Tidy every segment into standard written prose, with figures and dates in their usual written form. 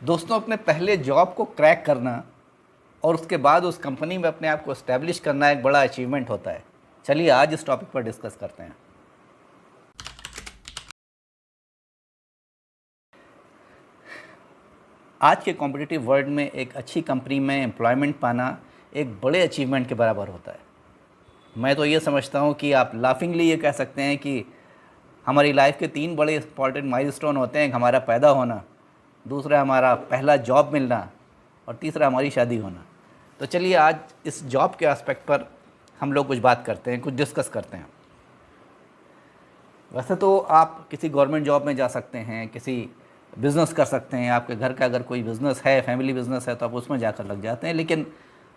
दोस्तों, अपने पहले जॉब को क्रैक करना और उसके बाद उस कंपनी में अपने आप को एस्टेब्लिश करना एक बड़ा अचीवमेंट होता है। चलिए आज इस टॉपिक पर डिस्कस करते हैं। आज के कॉम्पिटिटिव वर्ल्ड में एक अच्छी कंपनी में एम्प्लॉयमेंट पाना एक बड़े अचीवमेंट के बराबर होता है। मैं तो ये समझता हूँ कि आप लाफिंगली ये कह सकते हैं कि हमारी लाइफ के 3 बड़े इंपॉर्टेंट माइलस्टोन होते हैं। हमारा पैदा होना, दूसरा हमारा पहला जॉब मिलना और तीसरा हमारी शादी होना। तो चलिए आज इस जॉब के एस्पेक्ट पर हम लोग कुछ बात करते हैं, कुछ डिस्कस करते हैं। वैसे तो आप किसी गवर्नमेंट जॉब में जा सकते हैं, किसी बिज़नेस कर सकते हैं, आपके घर का अगर कोई बिज़नेस है, फैमिली बिज़नेस है, तो आप उसमें जाकर लग जाते हैं। लेकिन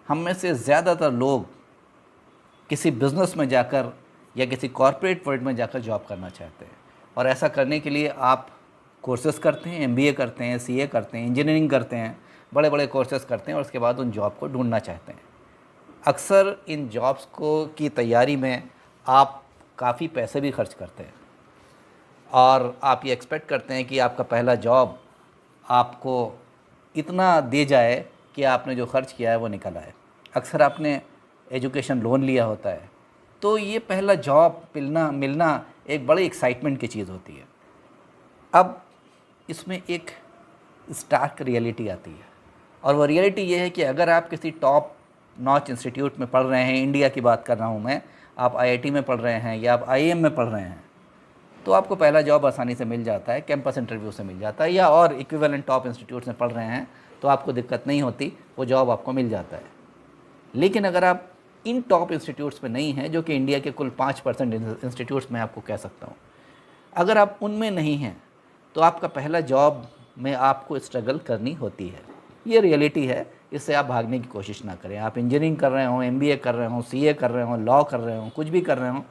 हम में से ज़्यादातर लोग किसी बिज़नेस में जाकर या किसी कॉर्पोरेट वर्ल्ड में जाकर जॉब करना चाहते हैं। और ऐसा करने के लिए आप कोर्सेज करते हैं, MBA करते हैं, CA करते हैं, इंजीनियरिंग करते हैं, बड़े बड़े कोर्सेज करते हैं और उसके बाद उन जॉब को ढूंढना चाहते हैं। अक्सर इन जॉब्स को की तैयारी में आप काफ़ी पैसे भी खर्च करते हैं और आप ये एक्सपेक्ट करते हैं कि आपका पहला जॉब आपको इतना दे जाए कि आपने जो खर्च किया है वो निकल आए। अक्सर आपने एजुकेशन लोन लिया होता है, तो ये पहला जॉब मिलना एक बड़ी एक्साइटमेंट की चीज़ होती है। अब इसमें एक स्टार्क रियलिटी आती है और वो रियलिटी ये है कि अगर आप किसी टॉप नॉच इंस्टीट्यूट में पढ़ रहे हैं, इंडिया की बात कर रहा हूँ मैं, आप IIT में पढ़ रहे हैं या आप IIM में पढ़ रहे हैं, तो आपको पहला जॉब आसानी से मिल जाता है, कैंपस इंटरव्यू से मिल जाता है, या और इक्विवेलेंट टॉप इंस्टीट्यूट्स में पढ़ रहे हैं तो आपको दिक्कत नहीं होती, वो जॉब आपको मिल जाता है। लेकिन अगर आप इन टॉप इंस्टीट्यूट्स में नहीं हैं, जो कि इंडिया के कुल 5% इंस्टीट्यूट्स में आपको कह सकता हूँ, अगर आप उनमें नहीं हैं तो आपका पहला जॉब में आपको स्ट्रगल करनी होती है। ये रियलिटी है, इससे आप भागने की कोशिश ना करें। आप इंजीनियरिंग कर रहे हों, MBA कर रहे हों, CA कर रहे हों, लॉ कर रहे हों, कुछ भी कर रहे हों,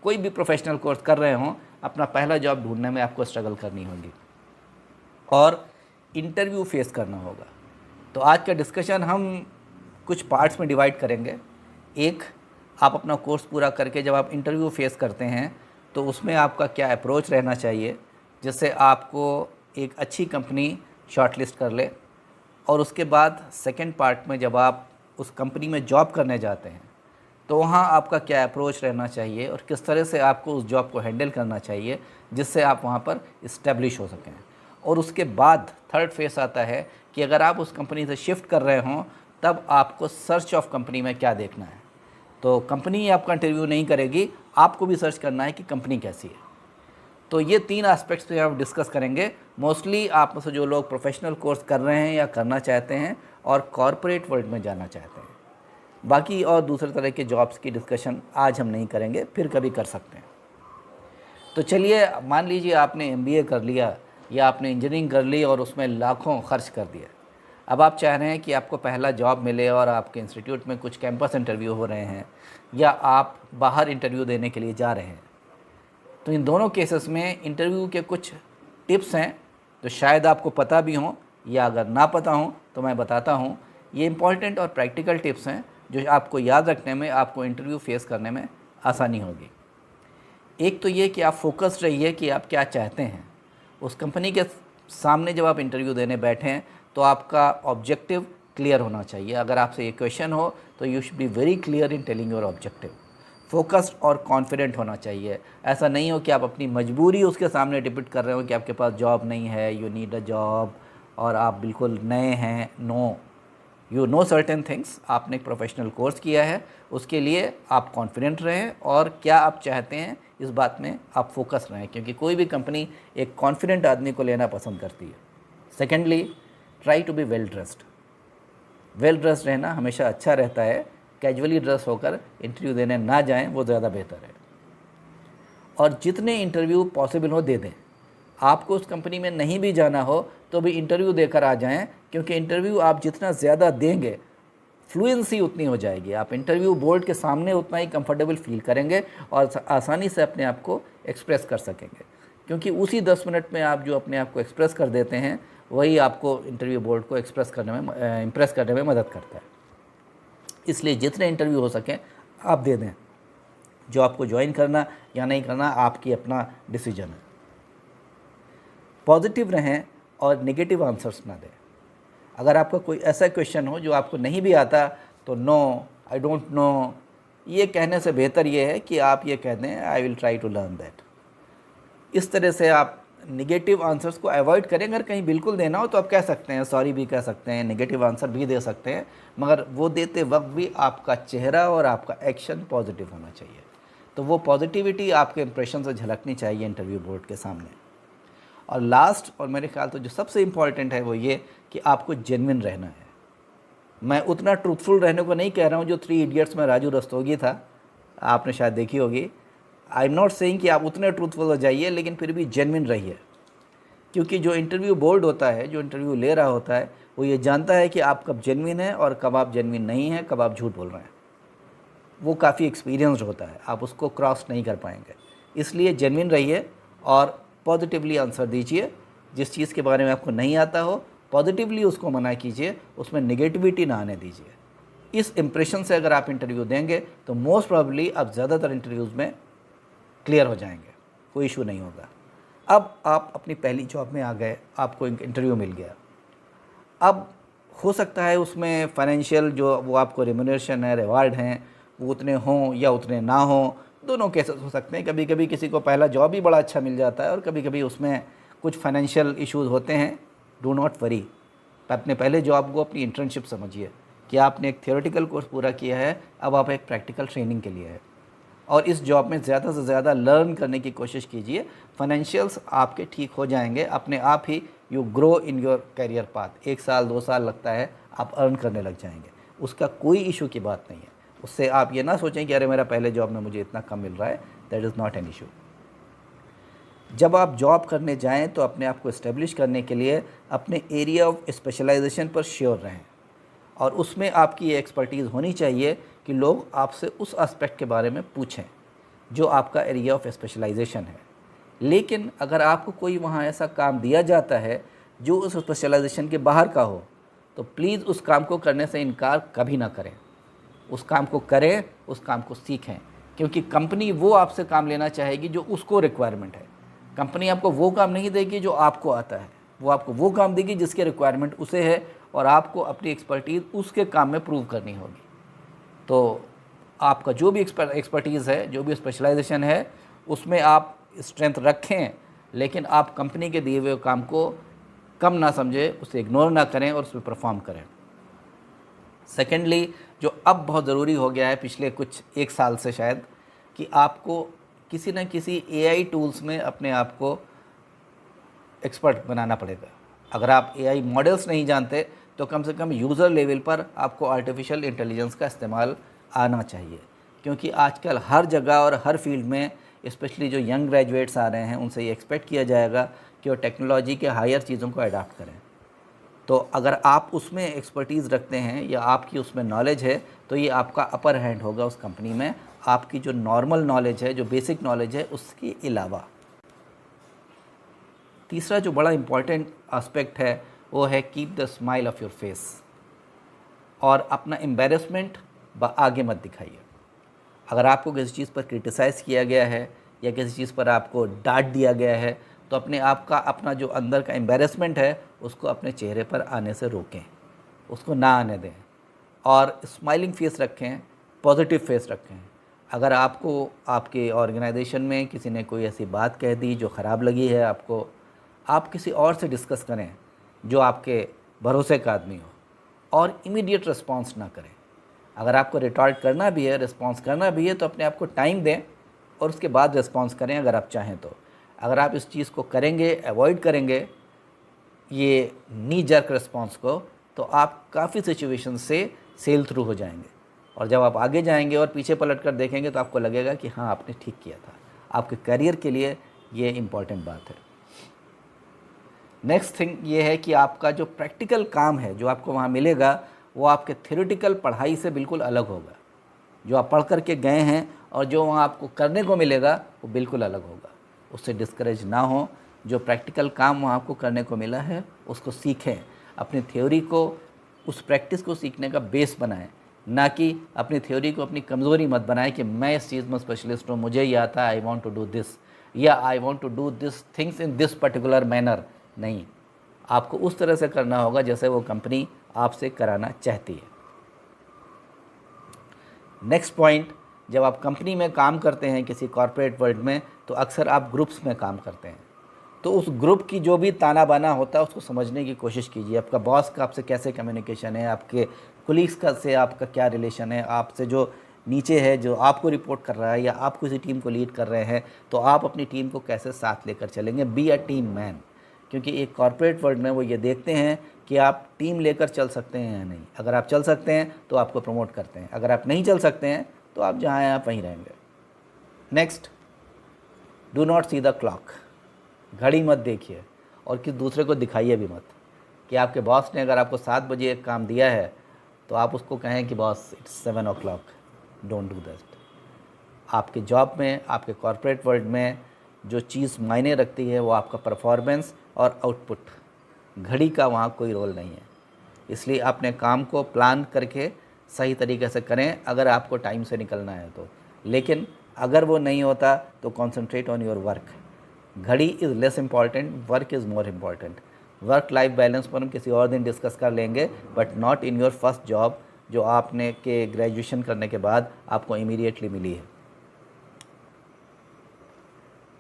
कोई भी प्रोफेशनल कोर्स कर रहे हों, अपना पहला जॉब ढूंढने में आपको स्ट्रगल करनी होगी और इंटरव्यू फेस करना होगा। तो आज का डिस्कशन हम कुछ पार्ट्स में डिवाइड करेंगे। एक, आप अपना कोर्स पूरा करके जब आप इंटरव्यू फेस करते हैं तो उसमें आपका क्या अप्रोच रहना चाहिए जिससे आपको एक अच्छी कंपनी शॉर्टलिस्ट कर ले। और उसके बाद सेकंड पार्ट में जब आप उस कंपनी में जॉब करने जाते हैं तो वहाँ आपका क्या अप्रोच रहना चाहिए और किस तरह से आपको उस जॉब को हैंडल करना चाहिए जिससे आप वहाँ पर इस्टेब्लिश हो सकें। और उसके बाद थर्ड फेस आता है कि अगर आप उस कंपनी से शिफ्ट कर रहे हों तब आपको सर्च ऑफ कंपनी में क्या देखना है। तो कंपनी आपका इंटरव्यू नहीं करेगी, आपको भी सर्च करना है कि कंपनी कैसी है। तो ये 3 एस्पेक्ट्स पे हम डिस्कस करेंगे। मोस्टली आप में से जो लोग प्रोफेशनल कोर्स कर रहे हैं या करना चाहते हैं और कॉर्पोरेट वर्ल्ड में जाना चाहते हैं, बाकी और दूसरे तरह के जॉब्स की डिस्कशन आज हम नहीं करेंगे, फिर कभी कर सकते हैं। तो चलिए, मान लीजिए आपने MBA कर लिया या आपने इंजीनियरिंग कर ली और उसमें लाखों खर्च कर दिया। अब आप चाह रहे हैं कि आपको पहला जॉब मिले और आपके इंस्टीट्यूट में कुछ कैंपस इंटरव्यू हो रहे हैं या आप बाहर इंटरव्यू देने के लिए जा रहे हैं। तो इन दोनों केसेस में इंटरव्यू के कुछ टिप्स हैं तो शायद आपको पता भी हों, या अगर ना पता हों तो मैं बताता हूं। ये इंपॉर्टेंट और प्रैक्टिकल टिप्स हैं जो आपको याद रखने में, आपको इंटरव्यू फेस करने में आसानी होगी। एक तो ये कि आप फोकस्ड रहिए कि आप क्या चाहते हैं। उस कंपनी के सामने जब आप इंटरव्यू देने बैठें तो आपका ऑब्जेक्टिव क्लियर होना चाहिए। अगर आपसे ये क्वेश्चन हो तो you should be very clear in telling your objective. Focused और कॉन्फिडेंट होना चाहिए। ऐसा नहीं हो कि आप अपनी मजबूरी उसके सामने डिपिट कर रहे हो कि आपके पास जॉब नहीं है, यू नीड अ जॉब, और आप बिल्कुल नए हैं। No, you know certain things. आपने एक प्रोफेशनल कोर्स किया है, उसके लिए आप कॉन्फिडेंट रहें और क्या आप चाहते हैं इस बात में आप फोकस रहें, क्योंकि कोई भी कंपनी एक कॉन्फिडेंट आदमी को लेना पसंद करती है। Secondly, try to be well dressed. Well dressed रहना हमेशा अच्छा रहता है। कैजुअली ड्रेस होकर इंटरव्यू देने ना जाएं, वो ज़्यादा बेहतर है। और जितने इंटरव्यू पॉसिबल हो दे दें। आपको उस कंपनी में नहीं भी जाना हो तो भी इंटरव्यू देकर आ जाएं, क्योंकि इंटरव्यू आप जितना ज़्यादा देंगे फ्लुएंसी उतनी हो जाएगी। आप इंटरव्यू बोर्ड के सामने उतना ही कंफर्टेबल फील करेंगे और आसानी से अपने आप को एक्सप्रेस कर सकेंगे, क्योंकि उसी 10 मिनट में आप जो अपने आप को एक्सप्रेस कर देते हैं वही आपको इंटरव्यू बोर्ड को एक्सप्रेस करने में, इम्प्रेस करने में मदद करता है। इसलिए जितने इंटरव्यू हो सकें आप दे दें। जो आपको ज्वाइन करना या नहीं करना आपकी अपना डिसीजन है। पॉजिटिव रहें और नेगेटिव आंसर्स ना दें। अगर आपका कोई ऐसा क्वेश्चन हो जो आपको नहीं भी आता तो नो, आई डोंट नो, ये कहने से बेहतर ये है कि आप ये कह दें I will try to learn that. इस तरह से आप निगेटिव आंसर्स को अवॉइड करें। अगर कहीं बिल्कुल देना हो तो आप कह सकते हैं, सॉरी भी कह सकते हैं, नेगेटिव आंसर भी दे सकते हैं, मगर वो देते वक्त भी आपका चेहरा और आपका एक्शन पॉजिटिव होना चाहिए। तो वो पॉजिटिविटी आपके इंप्रेशन से झलकनी चाहिए इंटरव्यू बोर्ड के सामने। और लास्ट और मेरे ख्याल तो जो सबसे इम्पॉर्टेंट है वो ये कि आपको जेन्युइन रहना है। मैं उतना ट्रूथफुल रहने को नहीं कह रहा हूँ जो 3 इडियट्स में राजू रस्तोगी था, आपने शायद देखी होगी। आई एम नॉट सेइंग कि आप उतने ट्रूथफुल हो जाइए, लेकिन फिर भी जेन्युइन रहिए, क्योंकि जो इंटरव्यू बोर्ड होता है, जो इंटरव्यू ले रहा होता है, वो ये जानता है कि आप कब जेन्युइन हैं और कब आप जेन्युइन नहीं हैं, कब आप झूठ बोल रहे हैं। वो काफ़ी एक्सपीरियंस्ड होता है, आप उसको क्रॉस नहीं कर पाएंगे। इसलिए जेन्युइन रहिए और पॉजिटिवली आंसर दीजिए। जिस चीज़ के बारे में आपको नहीं आता हो, पॉजिटिवली उसको मना कीजिए, उसमें नेगेटिविटी ना आने दीजिए। इस इम्प्रेशन से अगर आप इंटरव्यू देंगे तो मोस्ट प्रॉब्ली आप ज़्यादातर इंटरव्यूज़ में क्लियर हो जाएंगे, कोई इशू नहीं होगा। अब आप अपनी पहली जॉब में आ गए, आपको इंटरव्यू मिल गया। अब हो सकता है उसमें फाइनेंशियल जो वो आपको रेम्यूनरेशन है, रिवार्ड हैं, वो उतने हों या उतने ना हों, दोनों केसेस हो सकते हैं। कभी कभी किसी को पहला जॉब ही बड़ा अच्छा मिल जाता है और कभी कभी उसमें कुछ फाइनेंशियल इश्यूज होते हैं। डू नॉट वरी, अपने पहले जॉब को अपनी इंटर्नशिप समझिए कि आपने एक थियोरेटिकल कोर्स पूरा किया है, अब आप एक प्रैक्टिकल ट्रेनिंग के लिए है, और इस जॉब में ज़्यादा से ज़्यादा लर्न करने की कोशिश कीजिए। फाइनेंशियल्स आपके ठीक हो जाएंगे अपने आप ही। You grow in your career path. 1 साल 2 साल लगता है, आप अर्न करने लग जाएंगे, उसका कोई इशू की बात नहीं है। उससे आप ये ना सोचें कि अरे मेरा पहले जॉब में मुझे इतना कम मिल रहा है, that is not an issue. जब आप जॉब करने जाएं तो अपने आप को इस्टेब्लिश करने के लिए अपने एरिया ऑफ स्पेशलाइजेशन पर श्योर रहें, और उसमें आपकी ये एक्सपर्टीज़ होनी चाहिए कि लोग आपसे उस एस्पेक्ट के बारे में पूछें जो आपका एरिया ऑफ स्पेशलाइजेशन है। लेकिन अगर आपको कोई वहाँ ऐसा काम दिया जाता है जो उस स्पेशलाइजेशन के बाहर का हो, तो प्लीज़ उस काम को करने से इनकार कभी ना करें। उस काम को करें, उस काम को सीखें, क्योंकि कंपनी वो आपसे काम लेना चाहेगी जो उसको रिक्वायरमेंट है। कंपनी आपको वो काम नहीं देगी जो आपको आता है, वो आपको वो काम देगी जिसके रिक्वायरमेंट उसे है, और आपको अपनी एक्सपर्टीज़ उसके काम में प्रूव करनी होगी। तो आपका जो भी एक्सपर्टीज़ है, जो भी स्पेशलाइजेशन है, उसमें आप स्ट्रेंथ रखें, लेकिन आप कंपनी के दिए हुए काम को कम ना समझें, उसे इग्नोर ना करें और उसमें परफॉर्म करें। सेकेंडली, जो अब बहुत ज़रूरी हो गया है पिछले कुछ 1 साल से शायद, कि आपको किसी न किसी एआई टूल्स में अपने आप को एक्सपर्ट बनाना पड़ेगा। अगर आप एआई मॉडल्स नहीं जानते तो कम से कम यूज़र लेवल पर आपको आर्टिफिशियल इंटेलिजेंस का इस्तेमाल आना चाहिए, क्योंकि आजकल हर जगह और हर फील्ड में, स्पेशली जो यंग ग्रेजुएट्स आ रहे हैं, उनसे ये एक्सपेक्ट किया जाएगा कि वो टेक्नोलॉजी के हायर चीज़ों को अडॉप्ट करें। तो अगर आप उसमें एक्सपर्टीज़ रखते हैं या आपकी उसमें नॉलेज है, तो ये आपका अपर हैंड होगा उस कंपनी में, आपकी जो नॉर्मल नॉलेज है, जो बेसिक नॉलेज है, उसके अलावा। तीसरा जो बड़ा इम्पॉर्टेंट एस्पेक्ट है वो है keep the smile of your face, और अपना एम्बेरसमेंट आगे मत दिखाइए। अगर आपको किसी चीज़ पर क्रिटिसाइज़ किया गया है या किसी चीज़ पर आपको डांट दिया गया है, तो अपने आप का, अपना जो अंदर का एम्बेरसमेंट है, उसको अपने चेहरे पर आने से रोकें, उसको ना आने दें, और स्माइलिंग फेस रखें, पॉजिटिव फेस रखें। अगर आपको आपके ऑर्गेनाइजेशन में किसी ने कोई ऐसी बात कह दी जो ख़राब लगी है आपको, आप किसी और से डिस्कस करें जो आपके भरोसे का आदमी हो, और इमीडिएट रिस्पॉन्स ना करें। अगर आपको रिटॉर्ट करना भी है, रिस्पॉन्स करना भी है, तो अपने आप को टाइम दें और उसके बाद रिस्पॉन्स करें अगर आप चाहें तो। अगर आप इस चीज़ को करेंगे, अवॉइड करेंगे ये नी जर्क रिस्पॉन्स को, तो आप काफ़ी सिचुएशन से सेल थ्रू हो जाएंगे, और जब आप आगे जाएंगे और पीछे पलट कर देखेंगे तो आपको लगेगा कि हाँ, आपने ठीक किया था। आपके करियर के लिए ये इम्पॉर्टेंट बात है। नेक्स्ट थिंग ये है कि आपका जो प्रैक्टिकल काम है जो आपको वहाँ मिलेगा, वो आपके थ्योरेटिकल पढ़ाई से बिल्कुल अलग होगा। जो आप पढ़ कर के गए हैं और जो वहाँ आपको करने को मिलेगा, वो बिल्कुल अलग होगा। उससे डिस्करेज ना हो। जो प्रैक्टिकल काम वहाँ आपको करने को मिला है, उसको सीखें। अपनी थ्योरी को, उस प्रैक्टिस को सीखने का बेस बनाएं, ना कि अपनी थ्योरी को अपनी कमज़ोरी मत बनाएं कि मैं इस चीज़ में स्पेशलिस्ट हूँ, मुझे ये आता है, I want to do this, या I want to do this things in this particular manner. नहीं, आपको उस तरह से करना होगा जैसे वो कंपनी आपसे कराना चाहती है। नेक्स्ट पॉइंट, जब आप कंपनी में काम करते हैं किसी कॉर्पोरेट वर्ल्ड में, तो अक्सर आप ग्रुप्स में काम करते हैं। तो उस ग्रुप की जो भी ताना बाना होता है उसको समझने की कोशिश कीजिए। आपका बॉस का आपसे कैसे कम्युनिकेशन है, आपके कोलीग्स का से आपका क्या रिलेशन है, आपसे जो नीचे है जो आपको रिपोर्ट कर रहा है या आप किसी टीम को लीड कर रहे हैं, तो आप अपनी टीम को कैसे साथ लेकर चलेंगे। बी अ टीम मैन, क्योंकि एक कॉर्पोरेट वर्ल्ड में वो ये देखते हैं कि आप टीम लेकर चल सकते हैं या नहीं। अगर आप चल सकते हैं तो आपको प्रमोट करते हैं, अगर आप नहीं चल सकते हैं तो आप जहाँ हैं आप वहीं रहेंगे। Next, do not see the clock, घड़ी मत देखिए और किसी दूसरे को दिखाइए भी मत कि आपके बॉस ने अगर आपको 7 बजे एक काम दिया है तो आप उसको कहें कि boss it's 7 o'clock, don't do that. आपके जॉब में, आपके कॉर्पोरेट वर्ल्ड में जो चीज़ मायने रखती है वो आपका परफॉर्मेंस और आउटपुट, घड़ी का वहाँ कोई रोल नहीं है। इसलिए अपने काम को प्लान करके सही तरीके से करें अगर आपको टाइम से निकलना है तो, लेकिन अगर वो नहीं होता तो कॉन्सेंट्रेट ऑन योर वर्क। घड़ी is less important, work is more important. Work life balance पर हम किसी और दिन डिस्कस कर लेंगे, but not in your first job जो आपने के ग्रेजुएशन करने के बाद आपको इमीडिएटली मिली है।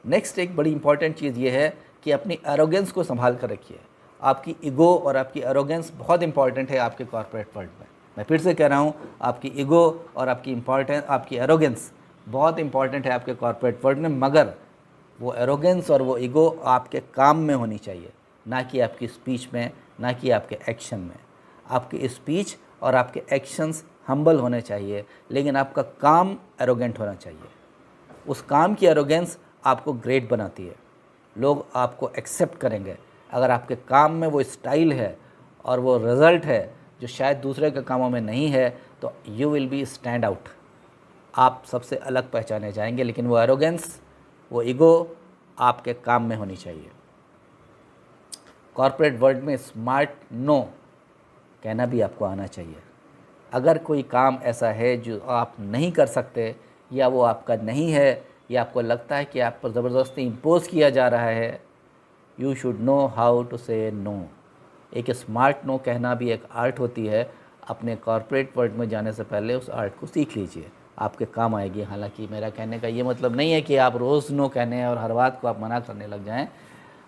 नेक्स्ट एक बड़ी इंपॉर्टेंट चीज़ ये है कि अपनी एरोगेंस को संभाल कर रखिए। आपकी ईगो और आपकी एरोगेंस बहुत इंपॉर्टेंट है आपके कॉर्पोरेट वर्ल्ड में। मैं फिर से कह रहा हूँ, आपकी ईगो और आपकी एरोगेंस बहुत इंपॉर्टेंट है आपके कॉर्पोरेट वर्ल्ड में, मगर वो एरोगेंस और वो ईगो आपके काम में होनी चाहिए, ना कि आपकी स्पीच में, ना कि आपके एक्शन में। आपकी स्पीच और आपके एक्शंस हम्बल होने चाहिए, लेकिन आपका काम एरोगेंट होना चाहिए। उस काम की एरोगेंस आपको ग्रेट बनाती है, लोग आपको एक्सेप्ट करेंगे। अगर आपके काम में वो स्टाइल है और वो रिज़ल्ट है जो शायद दूसरे के कामों में नहीं है, तो you will be stand out, आप सबसे अलग पहचाने जाएंगे। लेकिन वो एरोगेंस, वो ईगो आपके काम में होनी चाहिए। कॉर्पोरेट वर्ल्ड में स्मार्ट नो कहना भी आपको आना चाहिए। अगर कोई काम ऐसा है जो आप नहीं कर सकते, या वो आपका नहीं है, या आपको लगता है कि आप पर ज़बरदस्ती इम्पोज किया जा रहा है, you should know how to say no. एक स्मार्ट नो कहना भी एक आर्ट होती है। अपने कॉर्पोरेट वर्ल्ड में जाने से पहले उस आर्ट को सीख लीजिए, आपके काम आएगी। हालांकि मेरा कहने का ये मतलब नहीं है कि आप रोज़ नो कहने और हर बात को आप मना करने लग जाएं,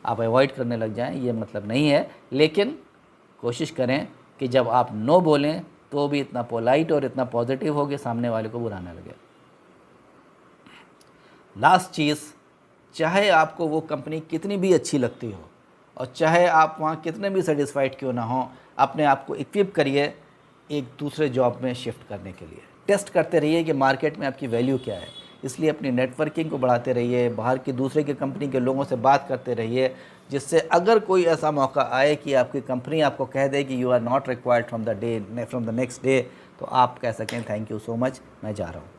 आप अवॉइड करने लग जाएं, ये मतलब नहीं है। लेकिन कोशिश करें कि जब आप नो बोलें तो भी इतना पोलाइट और इतना पॉजिटिव हो कि सामने वाले को बुरा ना लगे। लास्ट चीज़, चाहे आपको वो कंपनी कितनी भी अच्छी लगती हो और चाहे आप वहाँ कितने भी सेटिस्फाइड क्यों ना हो, अपने आप को इक्विप करिए एक दूसरे जॉब में शिफ्ट करने के लिए। टेस्ट करते रहिए कि मार्केट में आपकी वैल्यू क्या है। इसलिए अपनी नेटवर्किंग को बढ़ाते रहिए, बाहर की दूसरे की कंपनी के लोगों से बात करते रहिए, जिससे अगर कोई ऐसा मौका आए कि आपकी कंपनी आपको कह दे कि you are not required from the next day, तो आप कह सकें थैंक यू सो मच, मैं जा रहा हूँ।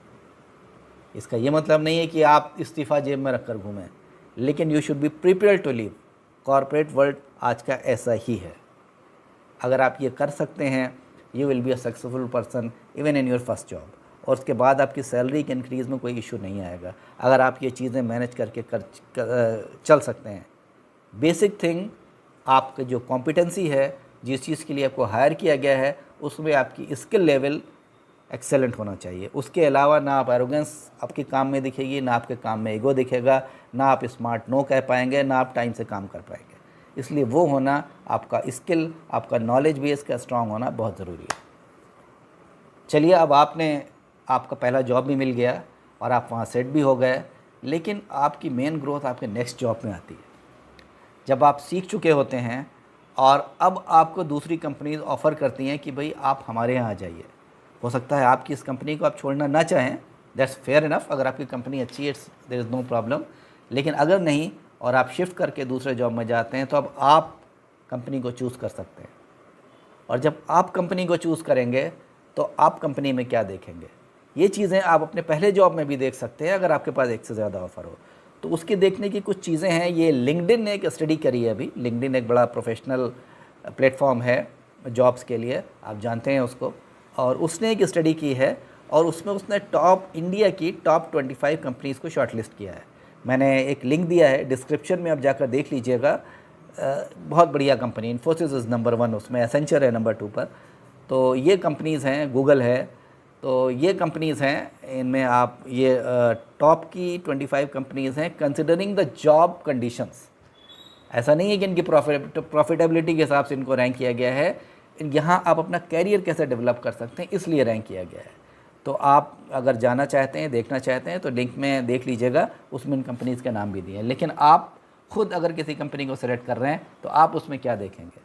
इसका ये मतलब नहीं है कि आप इस्तीफ़ा जेब में रखकर घूमें, लेकिन you should be prepared to leave. Corporate world आज का ऐसा ही है। अगर आप ये कर सकते हैं, you will be a successful person even in your first job, और उसके बाद आपकी सैलरी के इंक्रीज़ में कोई इशू नहीं आएगा अगर आप ये चीज़ें मैनेज करके चल सकते हैं। बेसिक थिंग, आपका जो कॉम्पिटेंसी है, जिस चीज़ के लिए आपको हायर किया गया है, उसमें आपकी स्किल लेवल एक्सेलेंट होना चाहिए। उसके अलावा ना आप एरोगेंस आपके काम में दिखेगी, ना आपके काम में ईगो दिखेगा, ना आप स्मार्ट नो कह पाएंगे, ना आप टाइम से काम कर पाएंगे। इसलिए वो होना, आपका स्किल, आपका नॉलेज बेस का स्ट्रांग होना बहुत ज़रूरी है। चलिए, अब आपका पहला जॉब भी मिल गया और आप वहाँ सेट भी हो गए, लेकिन आपकी मेन ग्रोथ आपके नेक्स्ट जॉब में आती है, जब आप सीख चुके होते हैं और अब आपको दूसरी कंपनीज ऑफ़र करती हैं कि भाई आप हमारे यहाँ आ जाइए। हो सकता है आपकी इस कंपनी को आप छोड़ना ना चाहें, दैट्स फेयर इनफ। अगर आपकी कंपनी अच्छी है, देयर इज़ नो प्रॉब्लम। लेकिन अगर नहीं और आप शिफ्ट करके दूसरे जॉब में जाते हैं, तो अब आप कंपनी को चूज़ कर सकते हैं। और जब आप कंपनी को चूज़ करेंगे तो आप कंपनी में क्या देखेंगे, ये चीज़ें आप अपने पहले जॉब में भी देख सकते हैं अगर आपके पास एक से ज़्यादा ऑफ़र हो। तो उसके देखने की कुछ चीज़ें हैं। ये लिंक्डइन ने एक स्टडी करी है अभी। लिंक्डइन एक बड़ा प्रोफेशनल प्लेटफॉर्म है जॉब्स के लिए, आप जानते हैं उसको। और उसने एक स्टडी की है और उसमें उसने इंडिया की टॉप 25 कंपनीज़ को शॉर्टलिस्ट किया है। मैंने एक लिंक दिया है डिस्क्रिप्शन में, आप जाकर देख लीजिएगा। बहुत बढ़िया कंपनी, इन्फोसिस इज़ नंबर 1 उसमें, एसेंचर है नंबर 2 पर। तो ये कंपनीज़ हैं, गूगल है, तो ये कंपनीज़ हैं, इनमें आप ये टॉप की 25 कंपनीज़ हैं कंसिडरिंग द जॉब कंडीशंस। ऐसा नहीं है कि इनकी प्रॉफिटेबिलिटी के हिसाब से इनको रैंक किया गया है, यहाँ आप अपना कैरियर कैसे डेवलप कर सकते हैं इसलिए रैंक किया गया है। तो आप अगर जाना चाहते हैं, देखना चाहते हैं, तो लिंक में देख लीजिएगा, उसमें इन कंपनीज़ के नाम भी दिए हैं। लेकिन आप खुद अगर किसी कंपनी को सेलेक्ट कर रहे हैं तो आप उसमें क्या देखेंगे?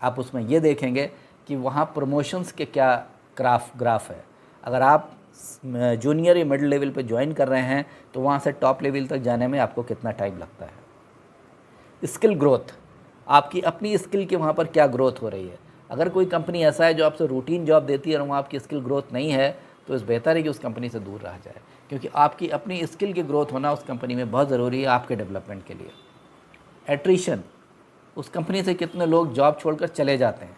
आप उसमें ये देखेंगे कि वहाँ प्रमोशंस के क्या ग्राफ है। अगर आप जूनियर या मिडिल लेवल पे ज्वाइन कर रहे हैं तो वहाँ से टॉप लेवल तक जाने में आपको कितना टाइम लगता है। स्किल ग्रोथ, आपकी अपनी स्किल की वहाँ पर क्या ग्रोथ हो रही है। अगर कोई कंपनी ऐसा है जो आपसे रूटीन जॉब देती है और वहाँ आपकी स्किल ग्रोथ नहीं है, तो इस बेहतर है कि उस कंपनी से दूर रहा जाए, क्योंकि आपकी अपनी स्किल की ग्रोथ होना उस कंपनी में बहुत ज़रूरी है आपके डेवलपमेंट के लिए। एट्रिशन, उस कंपनी से कितने लोग जॉब छोड़कर चले जाते हैं।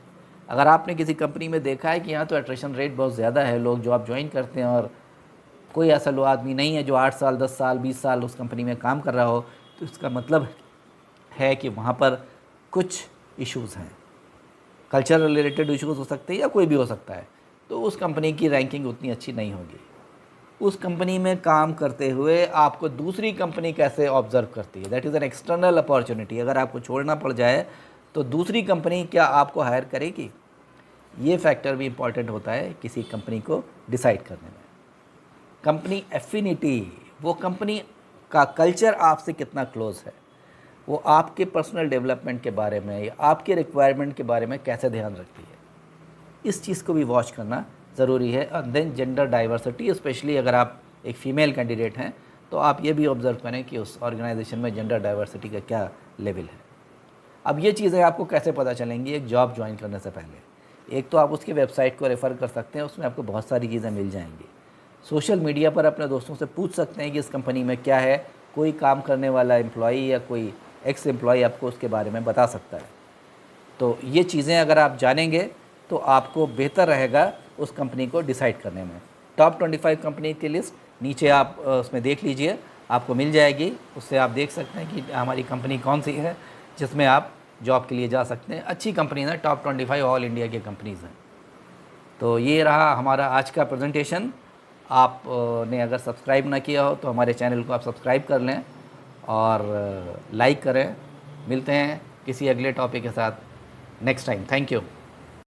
अगर आपने किसी कंपनी में देखा है कि यहाँ तो एट्रिशन रेट बहुत ज़्यादा है, लोग जॉब ज्वाइन करते हैं और कोई ऐसा लो आदमी नहीं है जो 8 साल 10 साल 20 साल उस कंपनी में काम कर रहा हो, तो इसका मतलब है कि वहाँ पर कुछ इश्यूज़ हैं, कल्चर रिलेटेड इश्यूज़ हो सकते हैं या कोई भी हो सकता है। तो उस कंपनी की रैंकिंग उतनी अच्छी नहीं होगी। उस कंपनी में काम करते हुए आपको दूसरी कंपनी कैसे ऑब्ज़र्व करती है, that is an external opportunity. अगर आपको छोड़ना पड़ जाए तो दूसरी कंपनी क्या आपको हायर करेगी, ये फैक्टर भी इम्पॉर्टेंट होता है किसी कंपनी को डिसाइड करने में। कंपनी एफिनिटी, वो कंपनी का कल्चर आपसे कितना क्लोज है, वो आपके पर्सनल डेवलपमेंट के बारे में या आपके रिक्वायरमेंट के बारे में कैसे ध्यान रखती है, इस चीज़ को भी वॉच करना ज़रूरी है। और देन जेंडर डाइवर्सिटी, स्पेशली अगर आप एक फ़ीमेल कैंडिडेट हैं तो आप ये भी ऑब्ज़र्व करें कि उस ऑर्गेनाइजेशन में जेंडर डाइवर्सिटी का क्या लेवल है। अब ये चीज़ें आपको कैसे पता चलेंगी एक जॉब ज्वाइन करने से पहले? एक तो आप उसकी वेबसाइट को रेफ़र कर सकते हैं, उसमें आपको बहुत सारी चीज़ें मिल जाएंगी। सोशल मीडिया पर अपने दोस्तों से पूछ सकते हैं कि इस कंपनी में क्या है, कोई काम करने वाला एम्प्लॉई या कोई एक्स एम्प्लॉई आपको उसके बारे में बता सकता है। तो ये चीज़ें अगर आप जानेंगे तो आपको बेहतर रहेगा उस कंपनी को डिसाइड करने में। टॉप 25 कंपनी की लिस्ट नीचे आप उसमें देख लीजिए, आपको मिल जाएगी। उससे आप देख सकते हैं कि हमारी कंपनी कौन सी है जिसमें आप जॉब के लिए जा सकते हैं। अच्छी कंपनी है, टॉप 25 ऑल इंडिया की कंपनीज़ हैं। तो ये रहा हमारा आज का प्रेजेंटेशन। आपने अगर सब्सक्राइब ना किया हो तो हमारे चैनल को आप सब्सक्राइब कर लें और लाइक करें। मिलते हैं किसी अगले टॉपिक के साथ नेक्स्ट टाइम। Thank you.